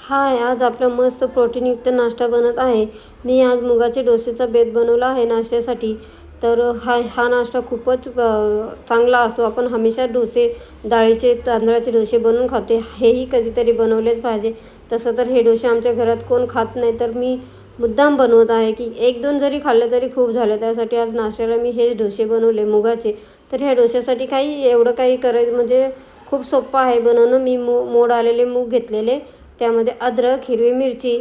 हाय, आज आपला मस्त प्रोटीनयुक्त नाश्ता बनत आहे. मी आज मुगाचे डोसेचा बेत बनवला आहे नाश्त्यासाठी. तर हा नाश्ता खूपच चांगला असतो. आपण हमेशा डोसे, डाळीचे, तांदळाचे डोसे बनवून खातो. हेही कधीतरी बनवलेच पाहिजे. तसं तर हे डोसे आमच्या घरात कोण खात नाही, तर मी मुद्दाम बनवत आहे की 1-2 जरी खाल्ले तरी खूप झाले. त्यासाठी आज नाश्त्याला मी हेच डोसे बनवले मुगाचे. तर ह्या डोश्यासाठी एवढं काही करायचं म्हणजे खूप सोपं आहे बनवणं. मी मोड आलेले मूग घेतलेले, त्यामध्ये अद्रक, हिरवी मिरची,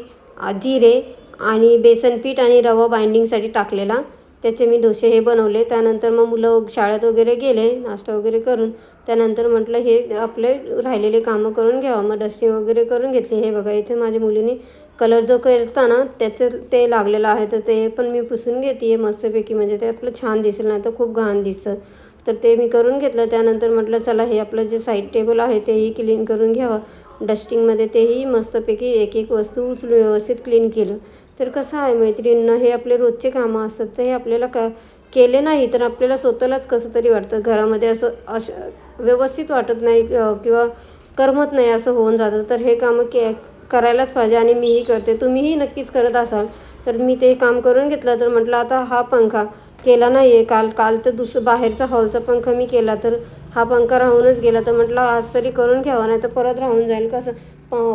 जिरे आणि बेसन पीठ आणि रवा बाइंडिंगसाठी टाकलेला. त्याचे मी डोसे हे बनवले. त्यानंतर मग मुलं शाळेत वगैरे गेले नाश्ता वगैरे करून. त्यानंतर म्हटलं हे आपले राहिलेले कामं करून घ्यावं. मग डस्टिंग वगैरे करून घेतली. हे बघा, इथे माझ्या मुलीने कलर जो करता ना त्याचं ते लागलेलं आहे, तर ते पण मी पुसून घेते आहे मस्तपैकी. म्हणजे ते आपलं छान दिसेल, नाही तर खूप घाण दिसतं. तर ते मी करून घेतलं. त्यानंतर म्हटलं चला हे आपलं जे साईड टेबल आहे तेही क्लीन करून घ्यावं. डस्टिंगमध्ये तेही मस्तपैकी एक वस्तू उचलून व्यवस्थित क्लीन केलं. तर कसं आहे मैत्रिणींनो, हे आपले रोजचे कामं असतात. तर हे आपल्याला केले नाही तर आपल्याला स्वतःलाच कसं तरी वाटतं. घरामध्ये असं व्यवस्थित वाटत नाही किंवा करमत नाही, असं होऊन जातं. तर हे कामं करायलाच पाहिजे आणि मीही करते. तुम्हीही नक्कीच करत असाल. तर मी ते काम करून घेतलं. तर म्हटलं आता हा पंखा केला नाही आहे. काल तर बाहेरचा हॉलचा पंखा मी केला, तर हा पंखा राहूनच गेला. तर म्हटलं आज तरी करून घ्यावा, नाही तर परत राहून जाईल. कसं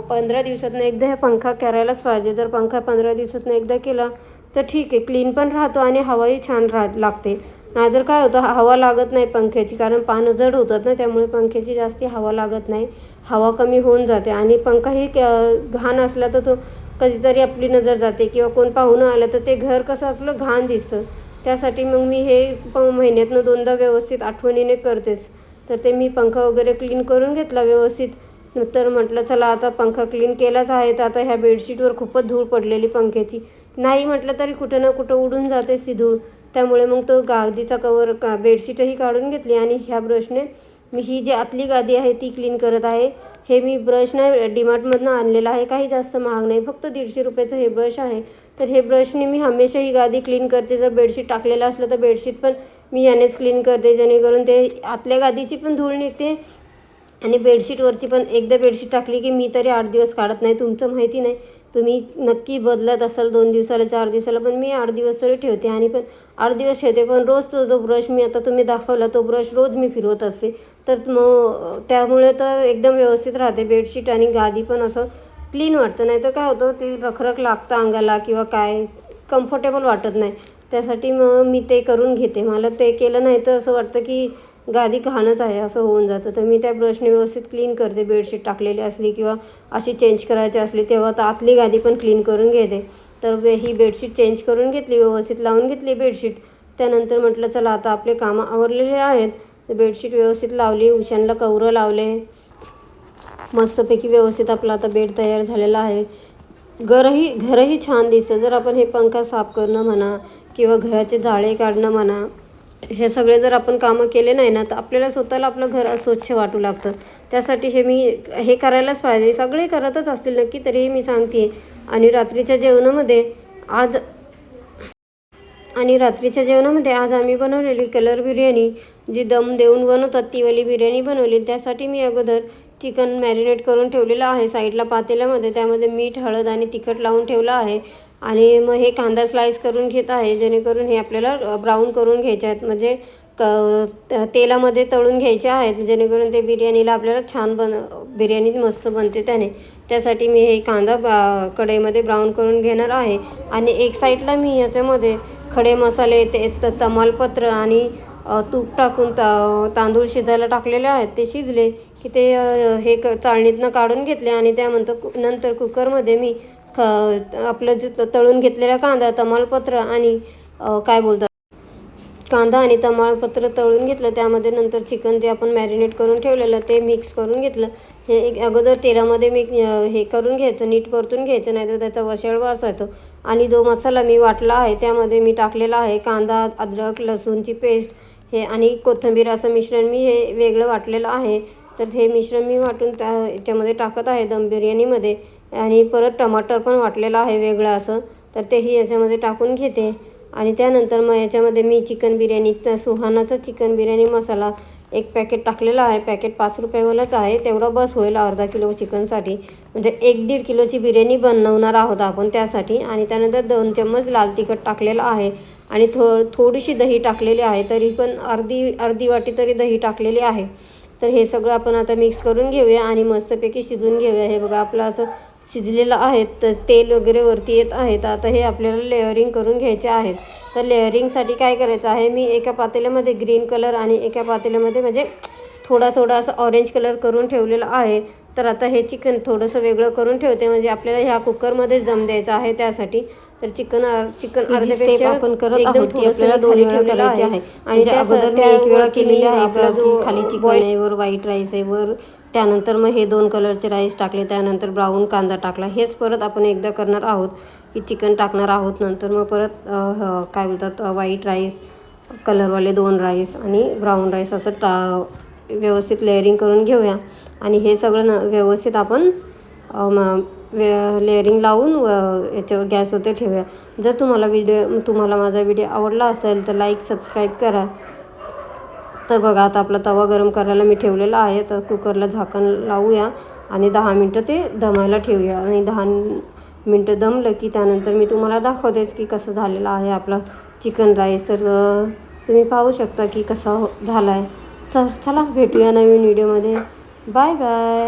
15 दिवसातून एकदा हे पंखा करायलाच पाहिजे. जर पंखा 15 दिवसातून एकदा केला तर ठीक आहे, क्लीन पण राहतो आणि हवाही छान लागते. नाहीतर काय होतं, हवा लागत नाही पंख्याची, कारण पानं जड होतात ना, त्यामुळे पंख्याची जास्ती हवा लागत नाही. हवा कमी होऊन जाते आणि पंखाही घाण असला तर तो कधीतरी आपली नजर जाते किंवा कोण पाहुणं आलं तर ते घर कसं आपलं घाण दिसतं. त्यासाठी मग मी हे महिन्यातनं 2दा व्यवस्थित आठवणीने करतेच. तर ते मी पंखा वगैरे क्लीन करून घेतला व्यवस्थित. तर म्हटलं चला आता पंखा क्लीन केलाच आहे, तर आता ह्या बेडशीटवर खूपच धूळ पडलेली पंख्याची. नाही म्हटलं तरी कुठं ना कुठं उडून जातेच ती धूळ. त्यामुळे मग तो गादीचा कवर बेडशीटही काढून घेतली आणि ह्या ब्रशने मी ही जी आतली गादी आहे ती क्लीन करत आहे. हे मी ब्रश ना डीमार्टमधनं आणलेलं आहे. काही जास्त महाग नाही, फक्त 150 रुपयाचं हे ब्रश आहे. तर हे ब्रशने मी हमेशा ही गादी क्लीन करते. जर बेडशीट टाकलेलं असलं तर बेडशीट पण मी यानेच क्लीन करते, जेणेकरून ते आतल्या गादीची पण धूळ निघते आणि बेडशीटवरची पण. एकदा बेडशीट टाकली की मी तरी 8 दिवस काढत नाही. तुमचं माहिती नाही, तुम्ही नक्की बदलत असाल 2 दिवसाला 4 दिवसाला, पण मी 8 दिवस तरी ठेवते. आणि पण 8 दिवस ठेवते, पण रोज तो जो ब्रश मी आता तुम्ही दाखवला तो ब्रश रोज मी फिरवत असते. तर मग त्यामुळे तर एकदम व्यवस्थित राहते बेडशीट आणि गादी पण असं क्लीन वाटतं. नाही तर काय होतं, ते रखरख लागतं अंगाला किंवा काय कम्फर्टेबल वाटत नाही. त्यासाठी मग मी ते करून घेते. मला ते केलं नाही तर असं वाटतं की गादी घाणच आहे असं होऊन जातं. तर मी त्या ब्रशने व्यवस्थित क्लीन करते. बेडशीट टाकलेली असली किंवा अशी चेंज करायची असली तेव्हा तर आतली गादी पण क्लीन करून घेते. तर ही बेडशीट चेंज करून घेतली, व्यवस्थित लावून घेतली बेडशीट. त्यानंतर म्हटलं चला आता आपले कामं आवरलेले आहेत. तर बेडशीट व्यवस्थित लावली, उशांना कवरं लावले. मस्तपैकी व्यवस्थित आपला आता बेड तयार झालेला आहे. घरही छान दिसतं. जर आपण हे पंखा साफ करणं म्हणा किंवा घराचे जाळे काढणं म्हणा, हे सगळे जर आपण कामं केले नाही ना, तर आपल्याला स्वतःला आपलं घर स्वच्छ वाटू लागतं. त्यासाठी हे करायलाच पाहिजे. सगळे करतच असतील नक्की, तरीही मी सांगते. आणि रात्रीच्या जेवणामध्ये आज आम्ही बनवलेली कलर बिर्याणी, जी दम देऊन बनवतात तीवाली बिर्याणी बनवली. त्यासाठी मी अगोदर चिकन मॅरिनेट करून ठेवलेलं आहे साईडला पातेल्यामध्ये. त्यामध्ये मीठ, हळद आणि तिखट लावून ठेवलं आहे. आणि मग हे कांदा स्लाईस करून घेत आहे, जेणेकरून हे आपल्याला ब्राऊन करून घ्यायचे आहेत. म्हणजे तेलामध्ये तळून घ्यायचे आहेत, जेणेकरून ते बिर्याणीला आपल्याला छान बिर्याणी मस्त बनते त्याने. त्यासाठी मी हे कांदा कढईमध्ये ब्राऊन करून घेणार आहे. आणि एक साईडला मी याच्यामध्ये खडे मसाले, तमालपत्र आणि तूप टाकून तांदूळ शिजायला टाकलेले आहेत. ते शिजले की ते हे चाळणीतनं काढून घेतले आणि नंतर कुकरमध्ये मी आपलं जे तळून घेतलेला तमालपत्र आणि कांदा आणि तमालपत्र तळून घेतलं. त्यामध्ये नंतर चिकन जे आपण मॅरिनेट करून ठेवलेलं ते मिक्स करून घेतलं. हे अगोदर तेलामध्ये हे करून घ्यायचं, नीट परतून घ्यायचं, नाही तर त्याचा वशळ वास येतो. आणि जो मसाला मी वाटला आहे त्यामध्ये मी टाकलेला आहे कांदा, अद्रक, लसूणची पेस्ट हे आणि कोथिंबीर, असं मिश्रण मी हे वेगळं वाटलेलं आहे. तर हे मिश्रण मी वाटून याच्यामध्ये टाकत आहे दम बिर्याणीमध्ये. आणि परत टमाटर पण वाटलेलं आहे वेगळं असं, तर तेही याच्यामध्ये टाकून घेते. आणि त्यानंतर मग याच्यामध्ये मी चिकन बिर्याणी, सुहानाचा चिकन बिर्याणी मसाला एक पॅकेट टाकलेलं आहे. पॅकेट 5 रुपयावालाच आहे. तेवढं बस होईल अर्धा किलो चिकनसाठी. म्हणजे 1-1.5 किलोची बिर्याणी बनवणार आहोत आपण त्यासाठी. आणि त्यानंतर 2 चम्मच लाल तिखट टाकलेलं आहे आणि थोडीशी दही टाकलेली आहे. तरी पण अर्धी वाटी तरी दही टाकलेली आहे. तर हे सगळं आपण आता मिक्स करून घेऊया आणि मस्तपैकी शिजवून घेऊया. हे बघा आपलं असं शिजलेलं आहे. तर तेल वगैरे वरती येत आहे. तर आता हे आपल्याला लेअरिंग करून घ्यायचे आहेत. तर लेअरिंगसाठी काय करायचं आहे, मी एका पातेल्यामध्ये ग्रीन कलर आणि एका पातेल्यामध्ये म्हणजे थोडा असं ऑरेंज कलर करून ठेवलेला आहे. तर आता हे चिकन थोडंसं वेगळं करून ठेवते, म्हणजे आपल्याला ह्या कुकरमध्येच दम द्यायचा आहे त्यासाठी. तर चिकन अर्ध्यापेक्षा आपण करत एकदम आहोत, आपल्याला 2 वेळा करायचे आहे. आणि म्हणजे अगोदर मी एक वेळा केलेली आहे. आपला जो खाली चिकन आहे, वर व्हाईट राईस आहे, वर त्यानंतर मग हे 2 कलरचे राईस टाकले, त्यानंतर ब्राऊन कांदा टाकला. हेच परत आपण एकदा करणार आहोत की चिकन टाकणार आहोत. नंतर मग परत काय बोलतात व्हाईट राईस, कलरवाले 2 राईस आणि ब्राऊन राईस असं व्यवस्थित लेअरिंग करून घेऊया. आणि हे सगळं व्यवस्थित आपण लेअरिंग लावून याच्यावर गॅसवरती ठेवूया. जर तुम्हाला माझा व्हिडिओ आवडला असेल तर लाईक सबस्क्राईब करा. तर बघा आता आपला तवा गरम करायला मी ठेवलेला आहे. तर कुकरला झाकण लावूया आणि 10 मिनटं ते दमायला ठेवूया. आणि 10 मिनटं दमलं की त्यानंतर मी तुम्हाला दाखवतेच की कसं झालेलं आहे आपला चिकन राईस. तर तुम्ही पाहू शकता की कसा झाला आहे. चला भेटूया नवीन व्हिडिओमध्ये. Bye bye.